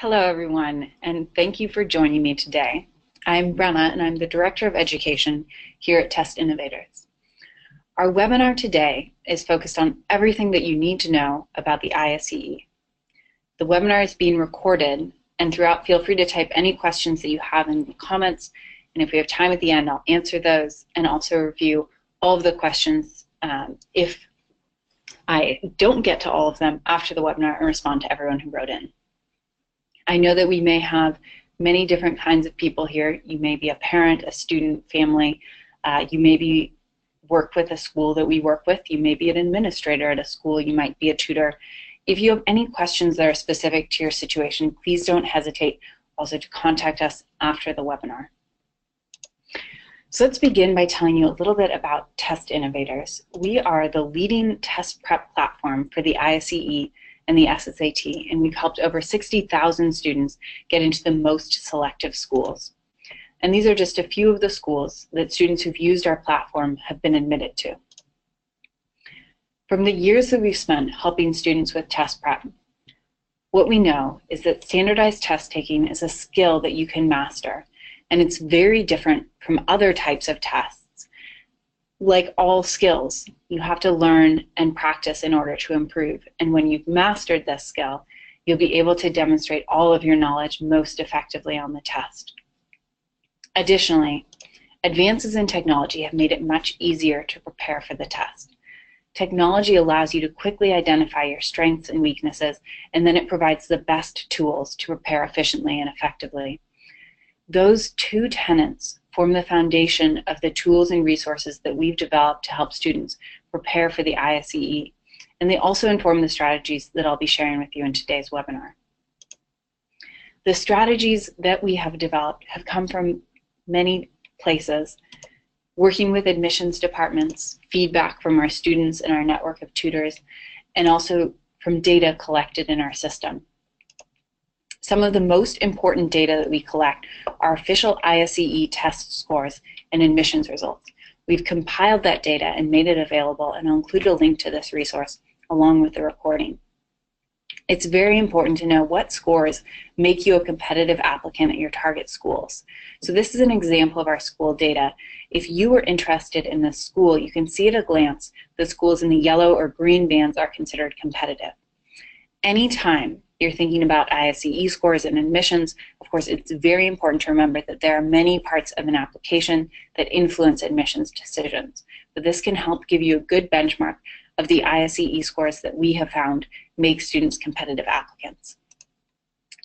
Hello, everyone, and thank you for joining me today. I'm Brenna, and I'm the Director of Education here at Test Innovators. Our webinar today is focused on everything that you need to know about the ISEE. The webinar is being recorded, and throughout, feel free to type any questions that you have in the comments, and if we have time at the end, I'll answer those and also review all of the questions if I don't get to all of them after the webinar and respond to everyone who wrote in. I know that we may have many different kinds of people here. You may be a parent, a student, family. You may work with a school that we work with. You may be an administrator at a school. You might be a tutor. If you have any questions that are specific to your situation, please don't hesitate also to contact us after the webinar. So let's begin by telling you a little bit about Test Innovators. We are the leading test prep platform for the ISEE and the SSAT, and we've helped over 60,000 students get into the most selective schools. And these are just a few of the schools that students who've used our platform have been admitted to. From the years that we've spent helping students with test prep, what we know is that standardized test taking is a skill that you can master, and it's very different from other types of tests. Like all skills, you have to learn and practice in order to improve. And when you've mastered this skill, you'll be able to demonstrate all of your knowledge most effectively on the test. Additionally, advances in technology have made it much easier to prepare for the test. Technology allows you to quickly identify your strengths and weaknesses, and then it provides the best tools to prepare efficiently and effectively. Those two tenets form the foundation of the tools and resources that we've developed to help students prepare for the ISEE, and they also inform the strategies that I'll be sharing with you in today's webinar. The strategies that we have developed have come from many places, working with admissions departments, feedback from our students and our network of tutors, and also from data collected in our system. Some of the most important data that we collect are official ISEE test scores and admissions results. We've compiled that data and made it available, and I'll include a link to this resource along with the recording. It's very important to know what scores make you a competitive applicant at your target schools. So this is an example of our school data. If you were interested in this school, you can see at a glance the schools in the yellow or green bands are considered competitive. Anytime you're thinking about ISEE scores and admissions, of course, it's very important to remember that there are many parts of an application that influence admissions decisions. But this can help give you a good benchmark of the ISEE scores that we have found make students competitive applicants.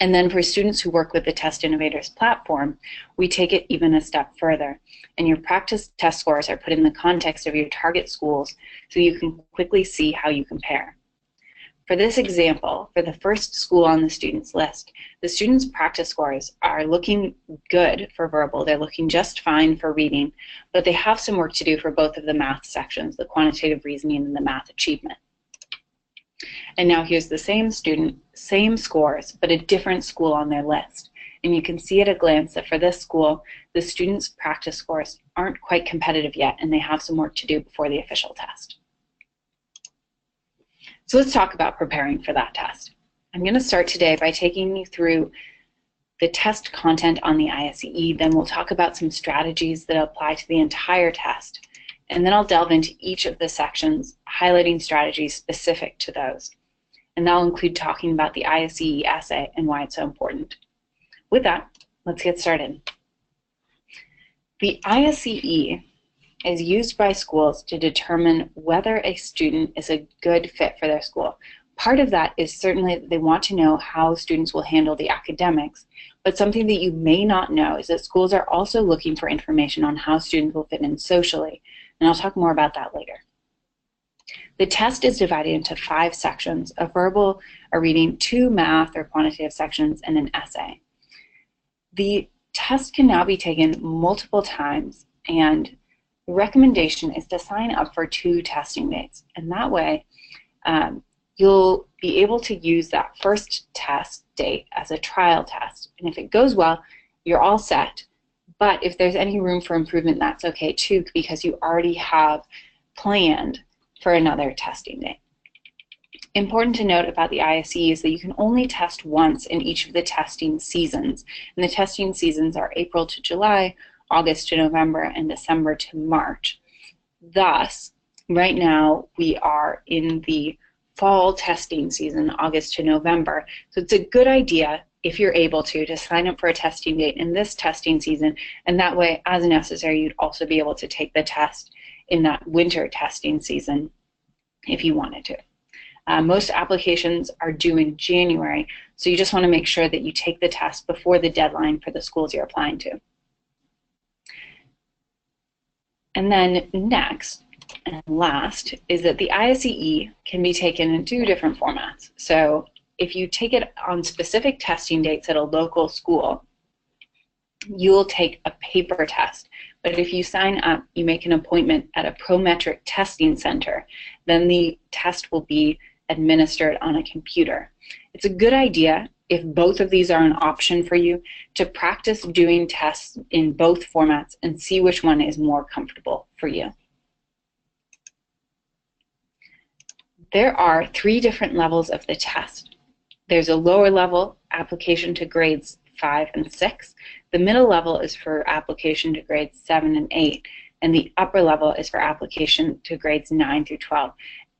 And then for students who work with the Test Innovators platform, we take it even a step further. And your practice test scores are put in the context of your target schools so you can quickly see how you compare. For this example, for the first school on the students list, the students' practice scores are looking good for verbal. They're looking just fine for reading, but they have some work to do for both of the math sections, the quantitative reasoning and the math achievement. And now here's the same student, same scores, but a different school on their list. And you can see at a glance that for this school, the students' practice scores aren't quite competitive yet, and they have some work to do before the official test. So let's talk about preparing for that test. I'm going to start today by taking you through the test content on the ISEE, then we'll talk about some strategies that apply to the entire test, and then I'll delve into each of the sections, highlighting strategies specific to those. And that'll include talking about the ISEE essay and why it's so important. With that, let's get started. The ISEE is used by schools to determine whether a student is a good fit for their school. Part of that is certainly that they want to know how students will handle the academics, but something that you may not know is that schools are also looking for information on how students will fit in socially, and I'll talk more about that later. The test is divided into 5 sections: a verbal, a reading, 2 math or quantitative sections, and an essay. The test can now be taken multiple times, and the recommendation is to sign up for 2 testing dates, and that way you'll be able to use that first test date as a trial test, and if it goes well, you're all set. But if there's any room for improvement, that's okay too, because you already have planned for another testing date. Important to note about the ISEE is that you can only test once in each of the testing seasons. And the testing seasons are April to July, August to November, and December to March. Thus, right now we are in the fall testing season, August to November. So it's a good idea, if you're able to sign up for a testing date in this testing season, and that way, as necessary, you'd also be able to take the test in that winter testing season if you wanted to. Most applications are due in January, so you just want to make sure that you take the test before the deadline for the schools you're applying to. And then next and last is that the ISEE can be taken in 2 different formats. So if you take it on specific testing dates at a local school, you'll take a paper test. But if you sign up, you make an appointment at a Prometric testing center, then the test will be administered on a computer. It's a good idea, if both of these are an option for you, to practice doing tests in both formats and see which one is more comfortable for you. There are 3 different levels of the test. There's a lower level, application to grades 5 and 6. The middle level is for application to grades 7 and 8, and the upper level is for application to grades 9 through 12.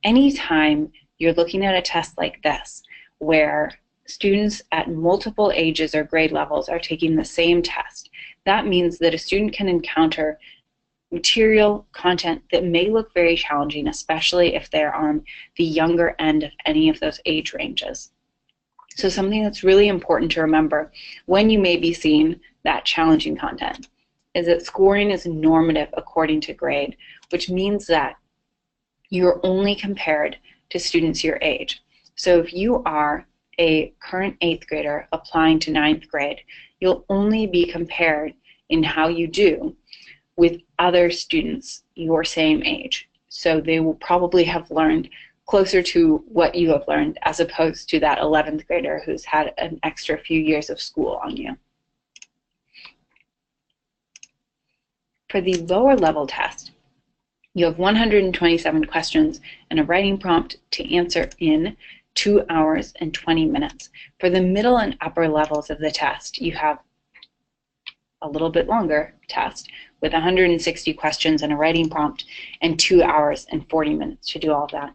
Anytime you're looking at a test like this, where students at multiple ages or grade levels are taking the same test, that means that a student can encounter material content that may look very challenging, especially if they're on the younger end of any of those age ranges. So something that's really important to remember when you may be seeing that challenging content is that scoring is normative according to grade, which means that you're only compared to students your age. So if you are a current 8th grader applying to 9th grade, you'll only be compared in how you do with other students your same age. So they will probably have learned closer to what you have learned as opposed to that 11th grader who's had an extra few years of school on you. For the lower level test, you have 127 questions and a writing prompt to answer in 2 hours and 20 minutes. For the middle and upper levels of the test, you have a little bit longer test with 160 questions and a writing prompt and 2 hours and 40 minutes to do all of that.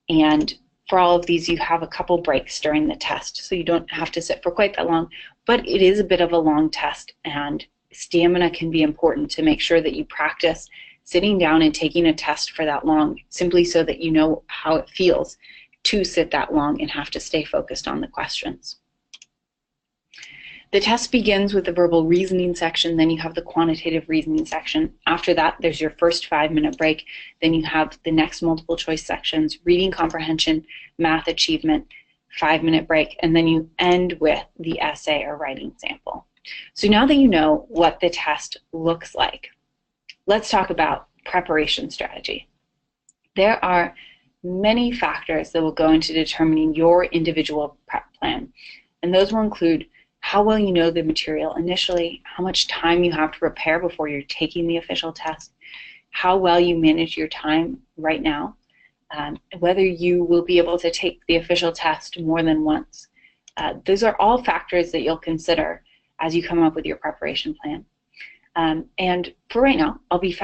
And for all of these, you have a couple breaks during the test, so you don't have to sit for quite that long, but it is a bit of a long test, and stamina can be important to make sure that you practice sitting down and taking a test for that long, simply so that you know how it feels to sit that long and have to stay focused on the questions. The test begins with the verbal reasoning section, then you have the quantitative reasoning section. After that, there's your first 5-minute break. Then you have the next multiple choice sections, reading comprehension, math achievement, 5-minute break, and then you end with the essay or writing sample. So now that you know what the test looks like, let's talk about preparation strategy. There are many factors that will go into determining your individual prep plan, and those will include how well you know the material initially, how much time you have to prepare before you're taking the official test, how well you manage your time right now, whether you will be able to take the official test more than once. Those are all factors that you'll consider as you come up with your preparation plan. And for right now, I'll be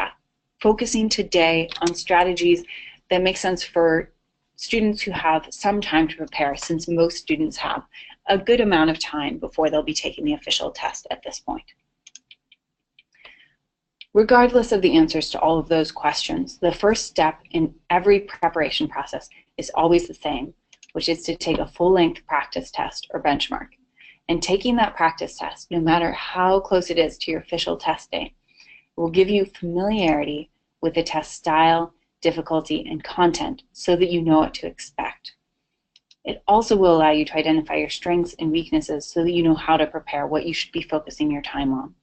focusing today on strategies that make sense for students who have some time to prepare, since most students have a good amount of time before they'll be taking the official test at this point. Regardless of the answers to all of those questions, the first step in every preparation process is always the same, which is to take a full-length practice test or benchmark. And taking that practice test, no matter how close it is to your official test date, will give you familiarity with the test style, difficulty, and content so that you know what to expect. It also will allow you to identify your strengths and weaknesses so that you know how to prepare, what you should be focusing your time on.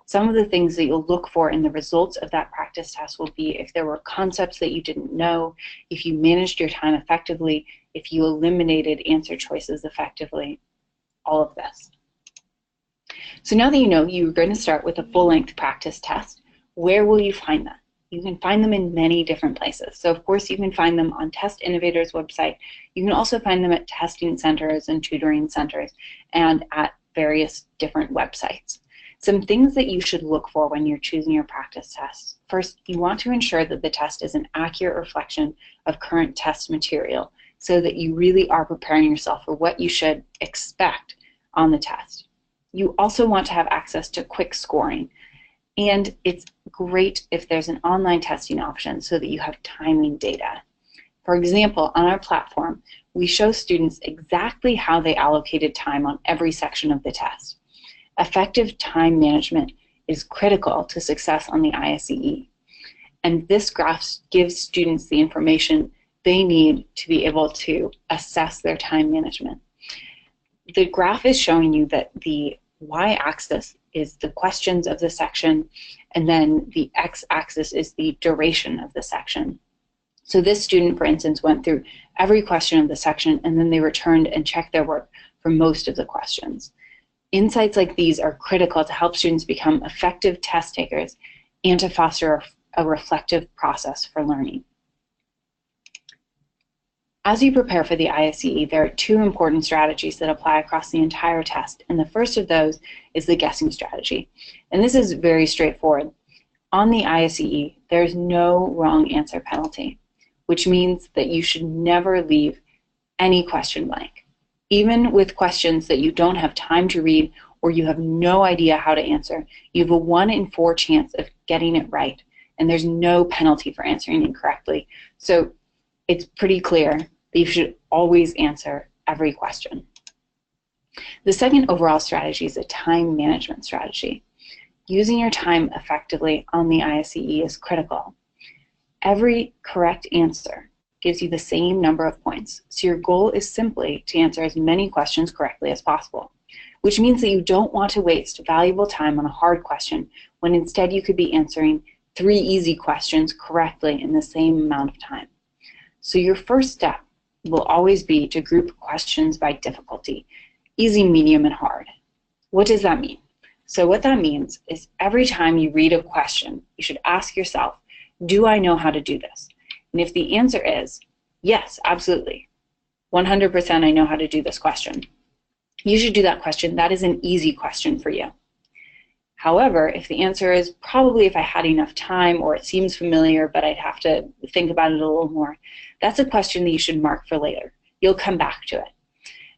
Some of the things that you'll look for in the results of that practice test will be if there were concepts that you didn't know, if you managed your time effectively, if you eliminated answer choices effectively, all of this. So now that you know you're going to start with a full-length practice test, where will you find that? You can find them in many different places. So of course you can find them on Test Innovators website. You can also find them at testing centers and tutoring centers and at various different websites. Some things that you should look for when you're choosing your practice tests. First, you want to ensure that the test is an accurate reflection of current test material so that you really are preparing yourself for what you should expect on the test. You also want to have access to quick scoring, and it's great if there's an online testing option so that you have timing data. For example, on our platform, we show students exactly how they allocated time on every section of the test. Effective time management is critical to success on the ISEE, and this graph gives students the information they need to be able to assess their time management. The graph is showing you that the y-axis is the questions of the section, and then the x-axis is the duration of the section. So this student, for instance, went through every question of the section, and then they returned and checked their work for most of the questions. Insights like these are critical to help students become effective test takers and to foster a reflective process for learning. As you prepare for the ISEE, there are two important strategies that apply across the entire test, and the first of those is the guessing strategy. And this is very straightforward. On the ISEE, there's no wrong answer penalty, which means that you should never leave any question blank. Even with questions that you don't have time to read or you have no idea how to answer, you have a 1 in 4 chance of getting it right, and there's no penalty for answering incorrectly. So it's pretty clear that you should always answer every question. The second overall strategy is a time management strategy. Using your time effectively on the ISEE is critical. Every correct answer gives you the same number of points, so your goal is simply to answer as many questions correctly as possible, which means that you don't want to waste valuable time on a hard question when instead you could be answering 3 easy questions correctly in the same amount of time. So your first step will always be to group questions by difficulty, easy, medium, and hard. What does that mean? So what that means is every time you read a question, you should ask yourself, do I know how to do this? And if the answer is, yes, absolutely, 100% I know how to do this question, you should do that question. That is an easy question for you. However, if the answer is probably if I had enough time, or it seems familiar but I'd have to think about it a little more, that's a question that you should mark for later. You'll come back to it.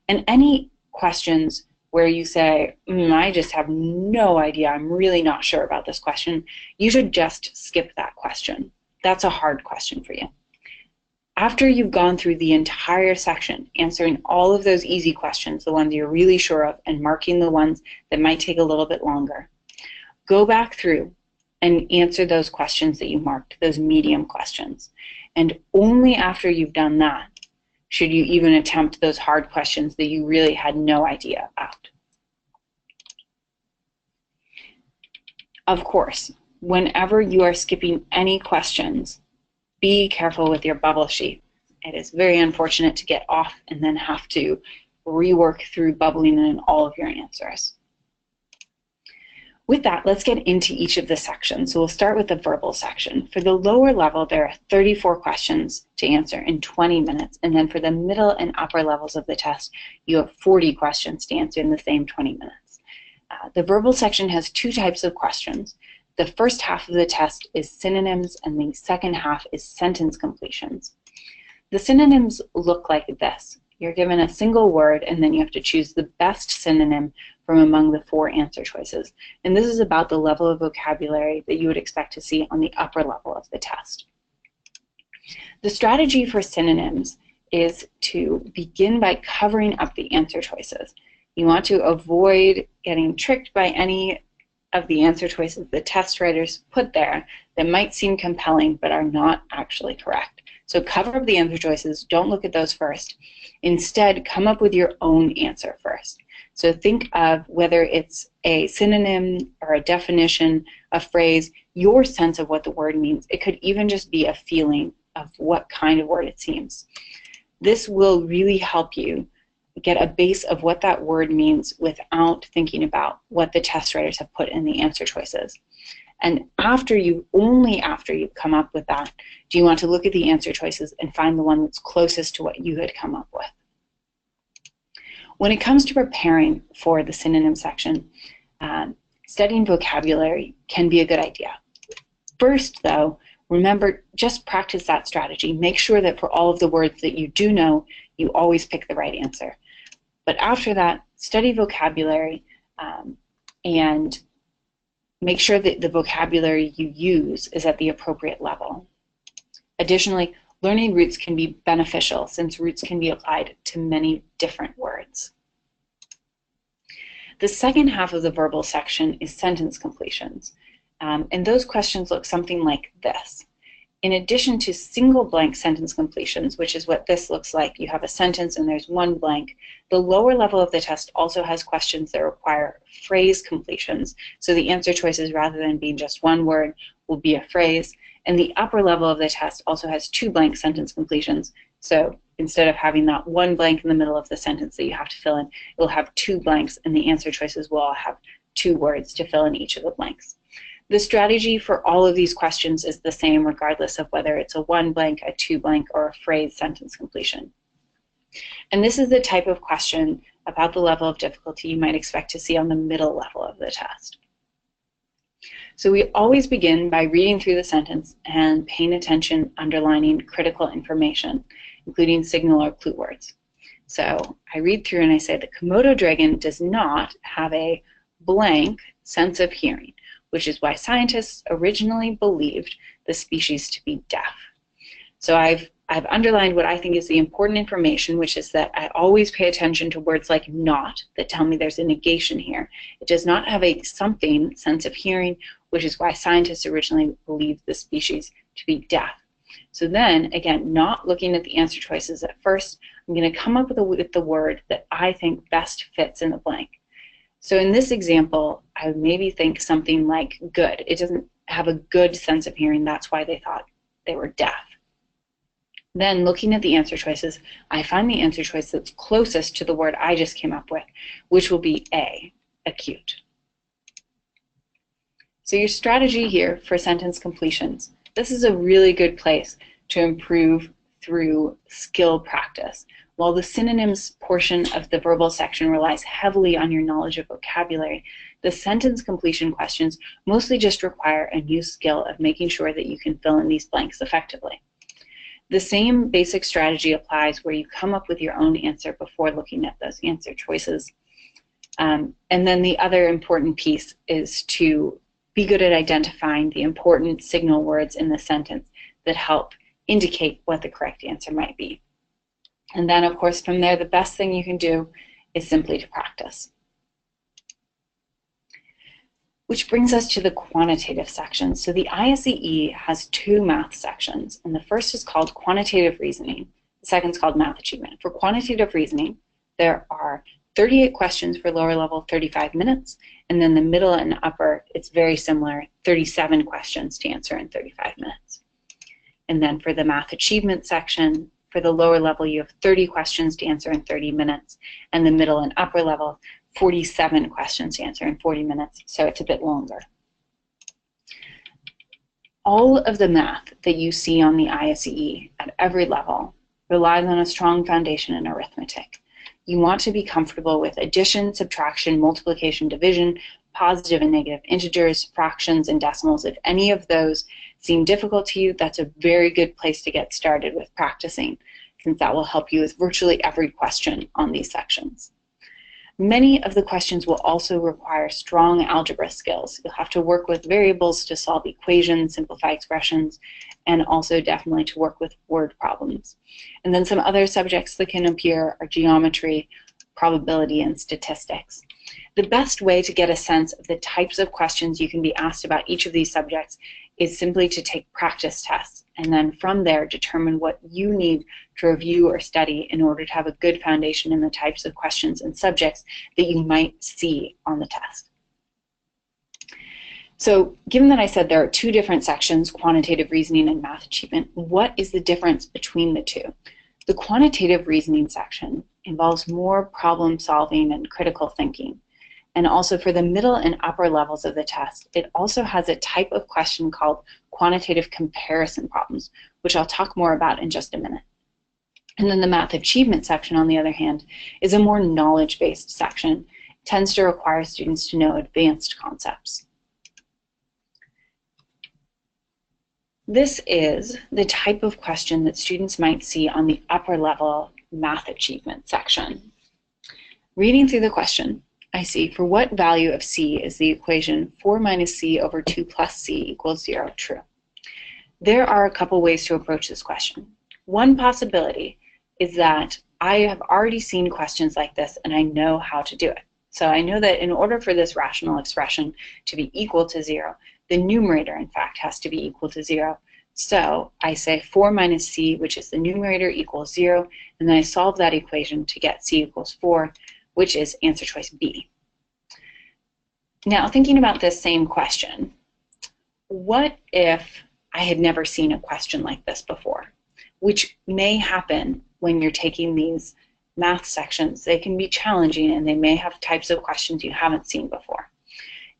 And any questions where you say, I just have no idea, I'm really not sure about this question, you should just skip that question. That's a hard question for you. After you've gone through the entire section, answering all of those easy questions, the ones you're really sure of, and marking the ones that might take a little bit longer, go back through and answer those questions that you marked, those medium questions. And only after you've done that should you even attempt those hard questions that you really had no idea about. Of course, whenever you are skipping any questions, be careful with your bubble sheet. It is very unfortunate to get off and then have to rework through bubbling in all of your answers. With that, let's get into each of the sections. So we'll start with the verbal section. For the lower level, there are 34 questions to answer in 20 minutes. And then for the middle and upper levels of the test, you have 40 questions to answer in the same 20 minutes. The verbal section has 2 types of questions. The first half of the test is synonyms, and the second half is sentence completions. The synonyms look like this. You're given a single word, and then you have to choose the best synonym from among the 4 answer choices. And this is about the level of vocabulary that you would expect to see on the upper level of the test. The strategy for synonyms is to begin by covering up the answer choices. You want to avoid getting tricked by any of the answer choices the test writers put there that might seem compelling but are not actually correct. So cover up the answer choices, don't look at those first. Instead, come up with your own answer first. So think of whether it's a synonym or a definition, a phrase, your sense of what the word means. It could even just be a feeling of what kind of word it seems. This will really help you get a base of what that word means without thinking about what the test writers have put in the answer choices. And only after you've come up with that, do you want to look at the answer choices and find the one that's closest to what you had come up with. When it comes to preparing for the synonym section, studying vocabulary can be a good idea. First, though, remember, just practice that strategy. Make sure that for all of the words that you do know, you always pick the right answer. But after that, study vocabulary and make sure that the vocabulary you use is at the appropriate level. Additionally, learning roots can be beneficial since roots can be applied to many different words. The second half of the verbal section is sentence completions. And those questions look something like this. In addition to single blank sentence completions, which is what this looks like, you have a sentence and there's one blank, the lower level of the test also has questions that require phrase completions. So the answer choices, rather than being just one word, will be a phrase. And the upper level of the test also has two blank sentence completions. So instead of having that one blank in the middle of the sentence that you have to fill in, it will have two blanks, and the answer choices will all have two words to fill in each of the blanks. The strategy for all of these questions is the same regardless of whether it's a one blank, a two blank, or a phrase sentence completion. And this is the type of question about the level of difficulty you might expect to see on the middle level of the test. So we always begin by reading through the sentence and paying attention, underlining critical information, including signal or clue words. So I read through and I say the Komodo dragon does not have a blank sense of hearing, which is why scientists originally believed the species to be deaf. So I've underlined what I think is the important information, which is that I always pay attention to words like not that tell me there's a negation here. It does not have a something sense of hearing, which is why scientists originally believed the species to be deaf. So then, again, not looking at the answer choices at first, I'm going to come up with the word that I think best fits in the blank. So in this example, I would maybe think something like good. It doesn't have a good sense of hearing. That's why they thought they were deaf. Then looking at the answer choices, I find the answer choice that's closest to the word I just came up with, which will be A, acute. So your strategy here for sentence completions, this is a really good place to improve through skill practice. While the synonyms portion of the verbal section relies heavily on your knowledge of vocabulary, the sentence completion questions mostly just require a new skill of making sure that you can fill in these blanks effectively. The same basic strategy applies where you come up with your own answer before looking at those answer choices. And then the other important piece is to be good at identifying the important signal words in the sentence that help indicate what the correct answer might be. And then, of course, from there, the best thing you can do is simply to practice. Which brings us to the quantitative section. So the ISEE has two math sections, and the first is called quantitative reasoning. The second is called math achievement. For quantitative reasoning, there are 38 questions for lower level, 35 minutes, and then the middle and upper, it's very similar, 37 questions to answer in 35 minutes. And then for the math achievement section, for the lower level, you have 30 questions to answer in 30 minutes, and the middle and upper level, 47 questions to answer in 40 minutes, so it's a bit longer. All of the math that you see on the ISEE at every level relies on a strong foundation in arithmetic. You want to be comfortable with addition, subtraction, multiplication, division, positive and negative integers, fractions, and decimals. If any of those seem difficult to you, that's a very good place to get started with practicing, since that will help you with virtually every question on these sections. Many of the questions will also require strong algebra skills. You'll have to work with variables to solve equations, simplify expressions, and also definitely to work with word problems. And then some other subjects that can appear are geometry, probability, and statistics. The best way to get a sense of the types of questions you can be asked about each of these subjects is simply to take practice tests, and then from there determine what you need to review or study in order to have a good foundation in the types of questions and subjects that you might see on the test. So given that I said there are two different sections, quantitative reasoning and math achievement, what is the difference between the two? The quantitative reasoning section involves more problem solving and critical thinking. And also for the middle and upper levels of the test, it also has a type of question called quantitative comparison problems, which I'll talk more about in just a minute. And then the math achievement section, on the other hand, is a more knowledge-based section. It tends to require students to know advanced concepts. This is the type of question that students might see on the upper level math achievement section. Reading through the question, I see, for what value of c is the equation 4 minus c over 2 plus c equals 0 true? There are a couple ways to approach this question. One possibility is that I have already seen questions like this and I know how to do it. So I know that in order for this rational expression to be equal to 0, the numerator, in fact, has to be equal to 0. So I say 4 minus c, which is the numerator, equals 0, and then I solve that equation to get c equals 4, which is answer choice B. Now, thinking about this same question, what if I had never seen a question like this before? Which may happen when you're taking these math sections. They can be challenging and they may have types of questions you haven't seen before.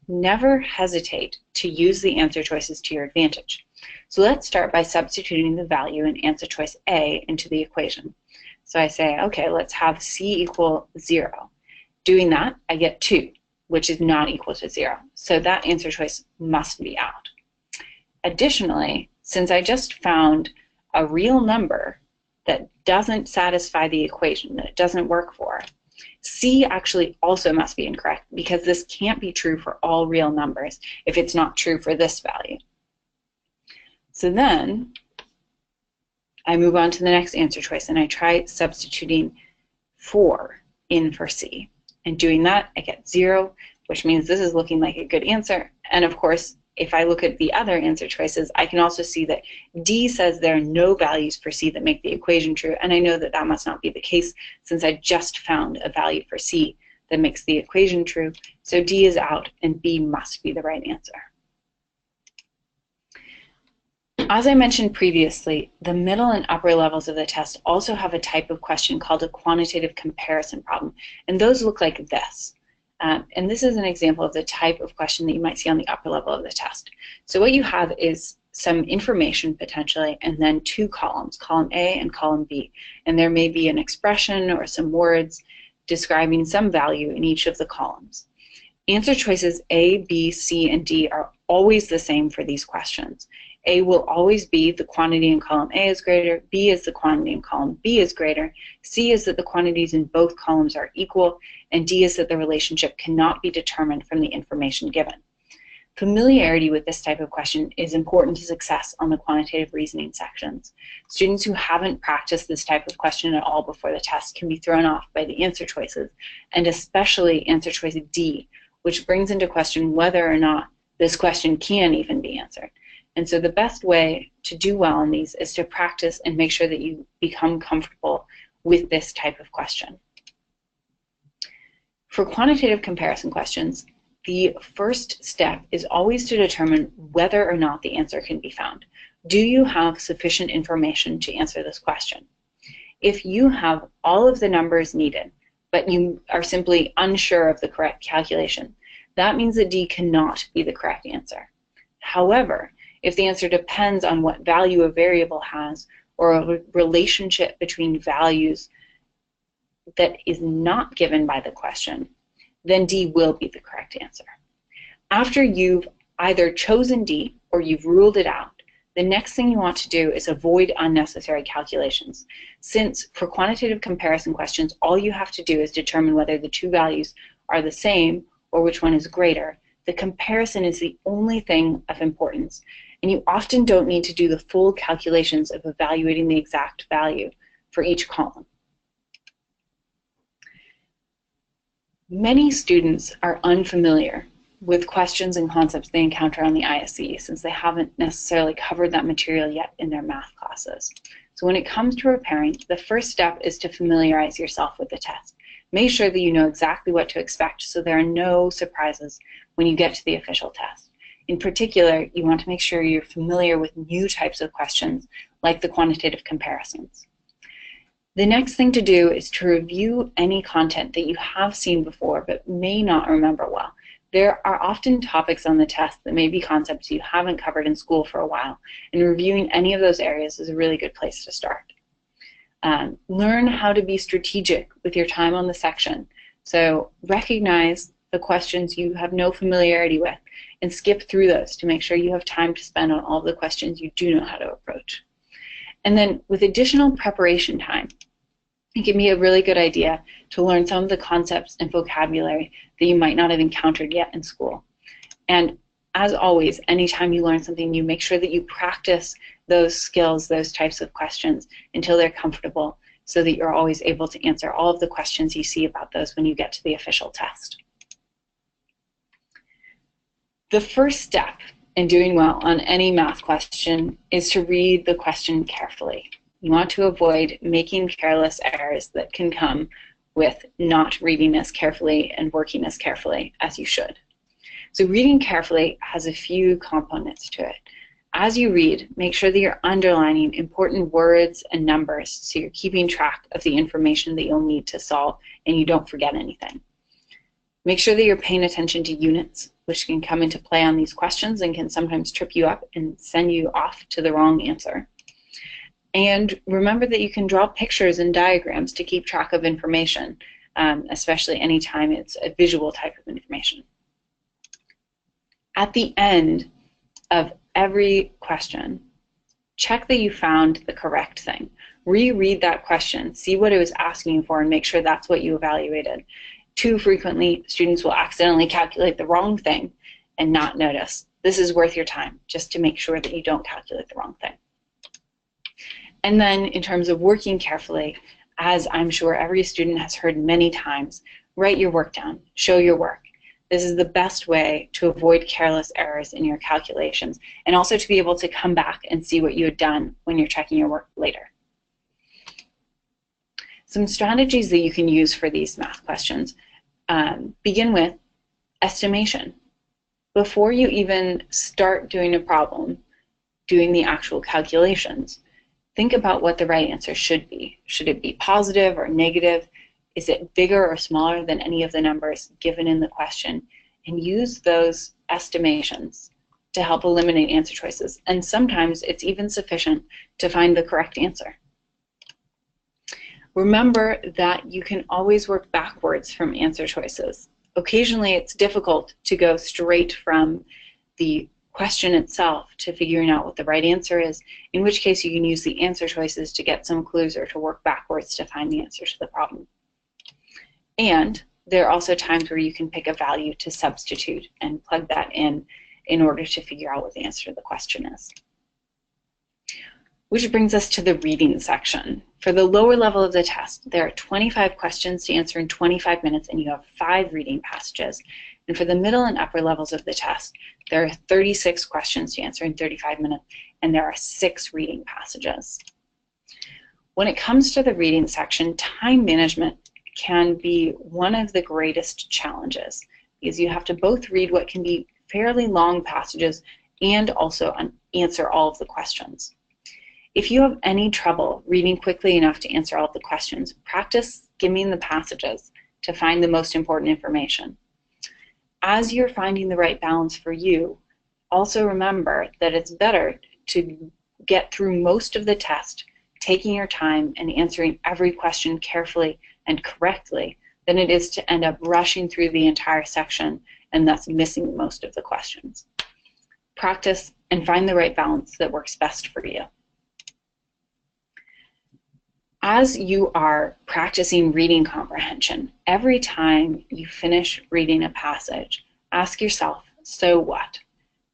Never hesitate to use the answer choices to your advantage. So let's start by substituting the value in answer choice A into the equation. So I say, okay, let's have c equal 0. Doing that, I get 2, which is not equal to 0. So that answer choice must be out. Additionally, since I just found a real number that doesn't satisfy the equation, that it doesn't work for, C actually also must be incorrect because this can't be true for all real numbers if it's not true for this value. So then I move on to the next answer choice and I try substituting 4 in for C. And doing that, I get 0, which means this is looking like a good answer. And of course, if I look at the other answer choices, I can also see that D says there are no values for C that make the equation true, and I know that that must not be the case since I just found a value for C that makes the equation true. So D is out, and B must be the right answer. As I mentioned previously, the middle and upper levels of the test also have a type of question called a quantitative comparison problem, and those look like this. And this is an example of the type of question that you might see on the upper level of the test. So what you have is some information potentially, and then 2 columns, column A and column B. And there may be an expression or some words describing some value in each of the columns. Answer choices A, B, C, and D are always the same for these questions. A will always be the quantity in column A is greater, B is the quantity in column B is greater, C is that the quantities in both columns are equal, and D is that the relationship cannot be determined from the information given. Familiarity with this type of question is important to success on the quantitative reasoning sections. Students who haven't practiced this type of question at all before the test can be thrown off by the answer choices, and especially answer choice D, which brings into question whether or not this question can even be answered. And so the best way to do well in these is to practice and make sure that you become comfortable with this type of question. For quantitative comparison questions, the first step is always to determine whether or not the answer can be found. Do you have sufficient information to answer this question? If you have all of the numbers needed, but you are simply unsure of the correct calculation, that means that D cannot be the correct answer. However, if the answer depends on what value a variable has or a relationship between values that is not given by the question, then D will be the correct answer. After you've either chosen D or you've ruled it out, the next thing you want to do is avoid unnecessary calculations. Since for quantitative comparison questions, all you have to do is determine whether the 2 values are the same or which one is greater, the comparison is the only thing of importance. And you often don't need to do the full calculations of evaluating the exact value for each column. Many students are unfamiliar with questions and concepts they encounter on the ISEE since they haven't necessarily covered that material yet in their math classes. So when it comes to preparing, the first step is to familiarize yourself with the test. Make sure that you know exactly what to expect so there are no surprises when you get to the official test. In particular, you want to make sure you're familiar with new types of questions like the quantitative comparisons. The next thing to do is to review any content that you have seen before but may not remember well. There are often topics on the test that may be concepts you haven't covered in school for a while, and reviewing any of those areas is a really good place to start. Learn how to be strategic with your time on the section. So recognize the questions you have no familiarity with and skip through those to make sure you have time to spend on all the questions you do know how to approach. And then with additional preparation time, it can be a really good idea to learn some of the concepts and vocabulary that you might not have encountered yet in school. And as always, anytime you learn something new, make sure that you practice those skills, those types of questions until they're comfortable, so that you're always able to answer all of the questions you see about those when you get to the official test. The first step in doing well on any math question is to read the question carefully. You want to avoid making careless errors that can come with not reading as carefully and working as carefully as you should. So reading carefully has a few components to it. As you read, make sure that you're underlining important words and numbers so you're keeping track of the information that you'll need to solve and you don't forget anything. Make sure that you're paying attention to units, which can come into play on these questions and can sometimes trip you up and send you off to the wrong answer. And remember that you can draw pictures and diagrams to keep track of information, especially anytime it's a visual type of information. At the end of every question, check that you found the correct thing. Reread that question, see what it was asking you for, and make sure that's what you evaluated. Too frequently, students will accidentally calculate the wrong thing and not notice. This is worth your time, just to make sure that you don't calculate the wrong thing. And then in terms of working carefully, as I'm sure every student has heard many times, write your work down, show your work. This is the best way to avoid careless errors in your calculations, and also to be able to come back and see what you had done when you're checking your work later. Some strategies that you can use for these math questions begin with estimation. Before you even start doing a problem, doing the actual calculations, think about what the right answer should be. Should it be positive or negative? Is it bigger or smaller than any of the numbers given in the question? And use those estimations to help eliminate answer choices. And sometimes it's even sufficient to find the correct answer. Remember that you can always work backwards from answer choices. Occasionally it's difficult to go straight from the question itself to figuring out what the right answer is, in which case you can use the answer choices to get some clues or to work backwards to find the answer to the problem. And there are also times where you can pick a value to substitute and plug that in order to figure out what the answer to the question is. Which brings us to the reading section. For the lower level of the test, there are 25 questions to answer in 25 minutes, and you have 5 reading passages. And for the middle and upper levels of the test, there are 36 questions to answer in 35 minutes, and there are 6 reading passages. When it comes to the reading section, time management can be one of the greatest challenges, because you have to both read what can be fairly long passages and also answer all of the questions. If you have any trouble reading quickly enough to answer all of the questions, practice skimming the passages to find the most important information. As you're finding the right balance for you, also remember that it's better to get through most of the test taking your time and answering every question carefully and correctly than it is to end up rushing through the entire section and thus missing most of the questions. Practice and find the right balance that works best for you. As you are practicing reading comprehension, every time you finish reading a passage, ask yourself, so what?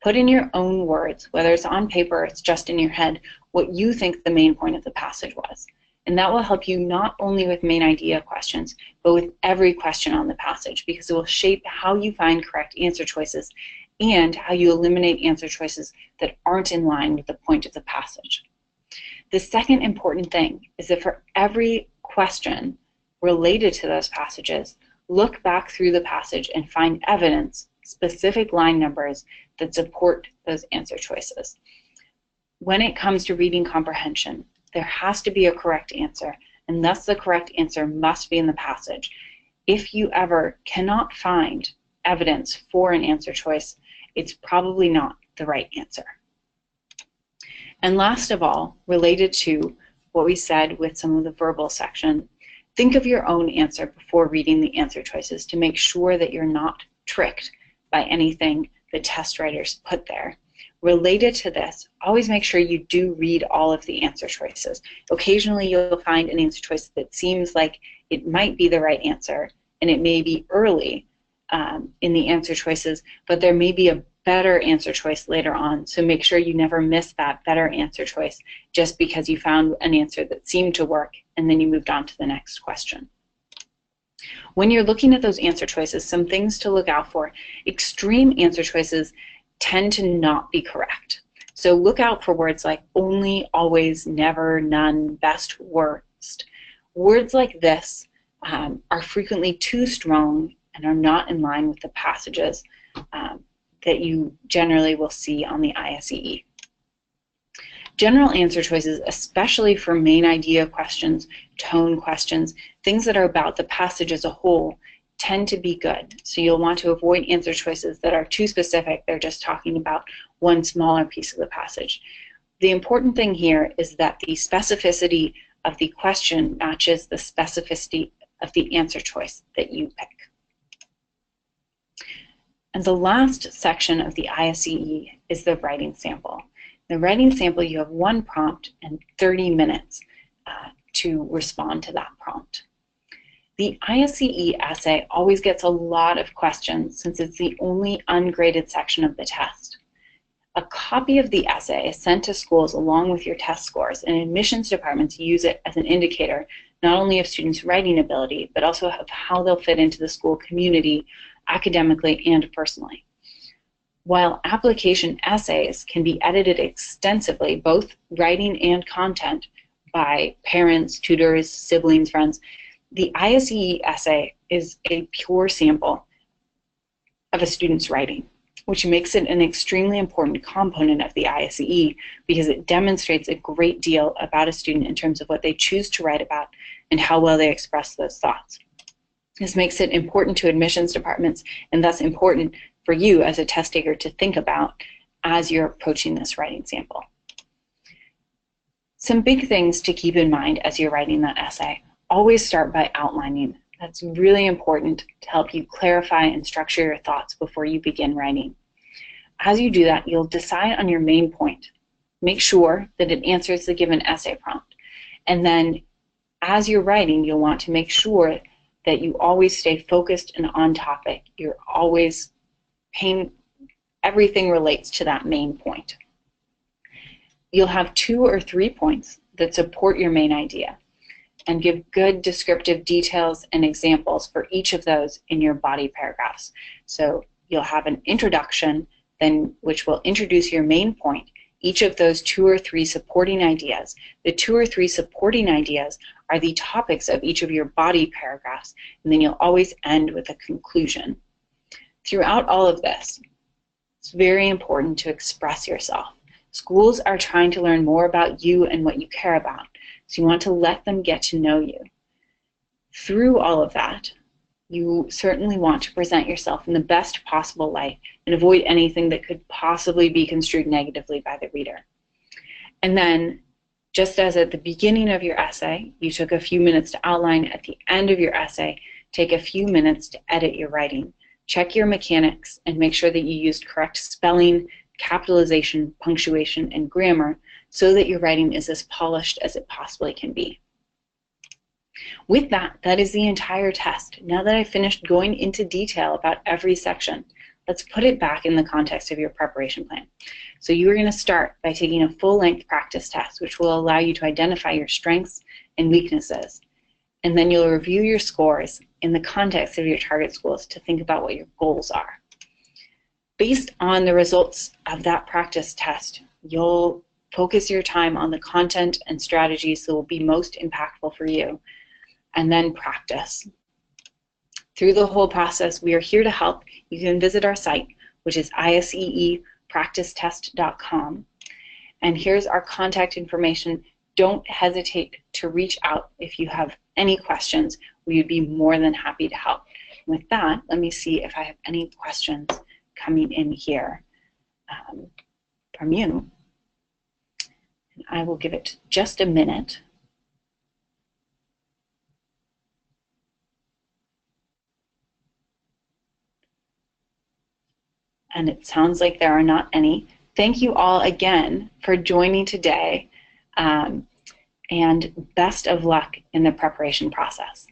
Put in your own words, whether it's on paper or it's just in your head, what you think the main point of the passage was. And that will help you not only with main idea questions, but with every question on the passage, because it will shape how you find correct answer choices and how you eliminate answer choices that aren't in line with the point of the passage. The second important thing is that for every question related to those passages, look back through the passage and find evidence, specific line numbers that support those answer choices. When it comes to reading comprehension, there has to be a correct answer, and thus the correct answer must be in the passage. If you ever cannot find evidence for an answer choice, it's probably not the right answer. And last of all, related to what we said with some of the verbal section, think of your own answer before reading the answer choices to make sure that you're not tricked by anything the test writers put there. Related to this, always make sure you do read all of the answer choices. Occasionally you'll find an answer choice that seems like it might be the right answer, and it may be early in the answer choices, but there may be a better answer choice later on, so make sure you never miss that better answer choice just because you found an answer that seemed to work and then you moved on to the next question. When you're looking at those answer choices, some things to look out for. Extreme answer choices tend to not be correct. So look out for words like only, always, never, none, best, worst. Words like this are frequently too strong and are not in line with the passages that you generally will see on the ISEE. General answer choices, especially for main idea questions, tone questions, things that are about the passage as a whole, tend to be good. So you'll want to avoid answer choices that are too specific. They're just talking about one smaller piece of the passage. The important thing here is that the specificity of the question matches the specificity of the answer choice that you pick. And the last section of the ISEE is the writing sample. The writing sample, you have one prompt and 30 minutes to respond to that prompt. The ISEE essay always gets a lot of questions since it's the only ungraded section of the test. A copy of the essay is sent to schools along with your test scores, and admissions departments use it as an indicator not only of students' writing ability, but also of how they'll fit into the school community academically and personally. While application essays can be edited extensively, both writing and content, by parents, tutors, siblings, friends, the ISEE essay is a pure sample of a student's writing, which makes it an extremely important component of the ISEE because it demonstrates a great deal about a student in terms of what they choose to write about and how well they express those thoughts. This makes it important to admissions departments and thus important for you as a test taker to think about as you're approaching this writing sample. Some big things to keep in mind as you're writing that essay. Always start by outlining. That's really important to help you clarify and structure your thoughts before you begin writing. As you do that, you'll decide on your main point. Make sure that it answers the given essay prompt. And then as you're writing, you'll want to make sure that you always stay focused and on topic. You're always paying, everything relates to that main point. You'll have 2 or 3 points that support your main idea and give good descriptive details and examples for each of those in your body paragraphs. So you'll have an introduction, then which will introduce your main point, each of those 2 or 3 supporting ideas. The 2 or 3 supporting ideas are the topics of each of your body paragraphs, and then you'll always end with a conclusion. Throughout all of this, it's very important to express yourself. Schools are trying to learn more about you and what you care about, so you want to let them get to know you. Through all of that, you certainly want to present yourself in the best possible light and avoid anything that could possibly be construed negatively by the reader. And then, just as at the beginning of your essay, you took a few minutes to outline, at the end of your essay, take a few minutes to edit your writing. Check your mechanics and make sure that you used correct spelling, capitalization, punctuation, and grammar so that your writing is as polished as it possibly can be. With that, that is the entire test. Now that I've finished going into detail about every section, let's put it back in the context of your preparation plan. So you are going to start by taking a full-length practice test, which will allow you to identify your strengths and weaknesses. And then you'll review your scores in the context of your target schools to think about what your goals are. Based on the results of that practice test, you'll focus your time on the content and strategies that will be most impactful for you, and then practice. Through the whole process, we are here to help. You can visit our site, which is ISEEpracticetest.com. And here's our contact information. don't hesitate to reach out if you have any questions. We would be more than happy to help. With that, let me see if I have any questions coming in here from you. And I will give it just a minute. And it sounds like there are not any. Thank you all again for joining today, and best of luck in the preparation process.